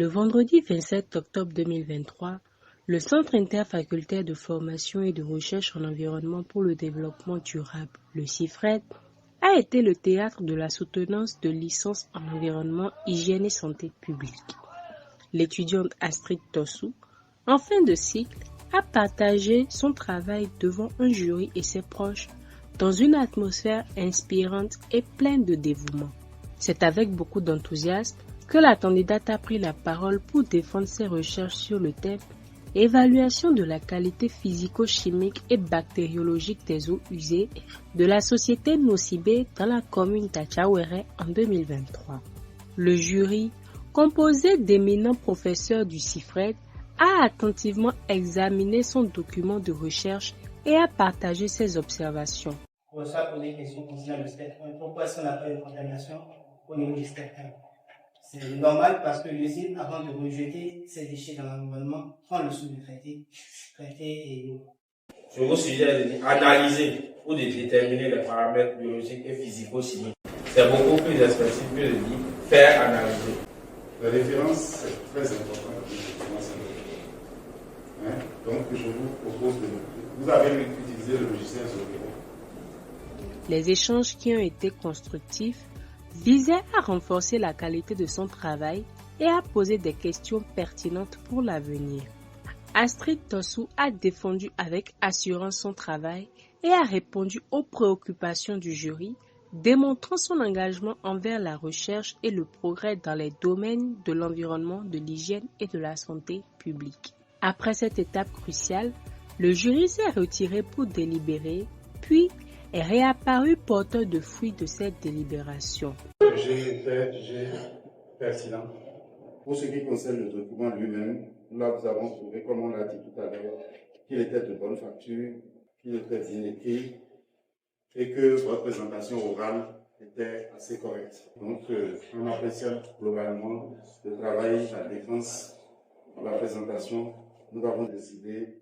Le vendredi 27 octobre 2023, le Centre interfacultaire de formation et de recherche en environnement pour le développement durable, le CIFRED, a été le théâtre de la soutenance de licence en environnement, hygiène et santé publique. L'étudiante Astrid Tossou, en fin de cycle, a partagé son travail devant un jury et ses proches dans une atmosphère inspirante et pleine de dévouement. C'est avec beaucoup d'enthousiasme que la candidate a pris la parole pour défendre ses recherches sur le thème « Évaluation de la qualité physico-chimique et bactériologique des eaux usées de la société Nocibé dans la commune d'Atchaouéré en 2023 ». Le jury, composé d'éminents professeurs du CIFRED, a attentivement examiné son document de recherche et a partagé ses observations. On va poser des questions concernant le spectre. Pourquoi est-ce qu'on a pas de contamination au niveau du spectre? C'est normal parce que l'usine, avant de rejeter ses déchets dans l'environnement, prend le soin de traiter et... Sur vos sujets, analyser ou de déterminer les paramètres biologiques et physico-chimiques. C'est beaucoup plus expressif que de dire faire analyser. La référence, c'est très important. Donc, je vous propose de... Vous avez utilisé le logiciel Zotero. Les échanges qui ont été constructifs visaient à renforcer la qualité de son travail et à poser des questions pertinentes pour l'avenir. Astrid Tossou a défendu avec assurance son travail et a répondu aux préoccupations du jury, démontrant son engagement envers la recherche et le progrès dans les domaines de l'environnement, de l'hygiène et de la santé publique. Après cette étape cruciale, le jury s'est retiré pour délibérer, puis est réapparu porteur de fruits de cette délibération. J'ai été jugé pertinent. Pour ce qui concerne le document lui-même, là nous avons trouvé, comme on l'a dit tout à l'heure, qu'il était de bonne facture, qu'il était bien écrit et que votre présentation orale était assez correcte. Donc, en appréciant globalement le travail, la défense, la présentation, nous avons décidé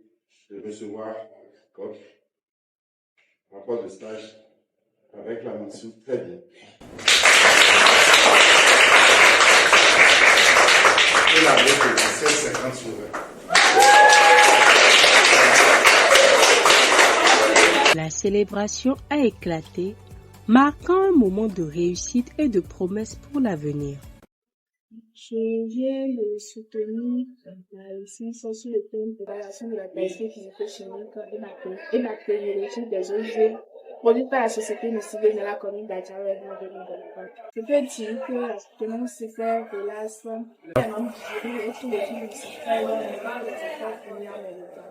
de recevoir votre rapport de stage avec la mention très bien. Et la note de 17,50 sur 20. La célébration a éclaté, marquant un moment de réussite et de promesse pour l'avenir. Je viens de soutenir la licence sur le thème de l'évaluation de la qualité physico-chimique et bactériologique des eaux usées produites par la société Nocibé dans la commune d'Atchaouéré en 2023. Je peux dire que la soutenance s'est faite de l'ASFA, un membre du jury et tous les filles du CIFRED, on va les faire venir en même temps.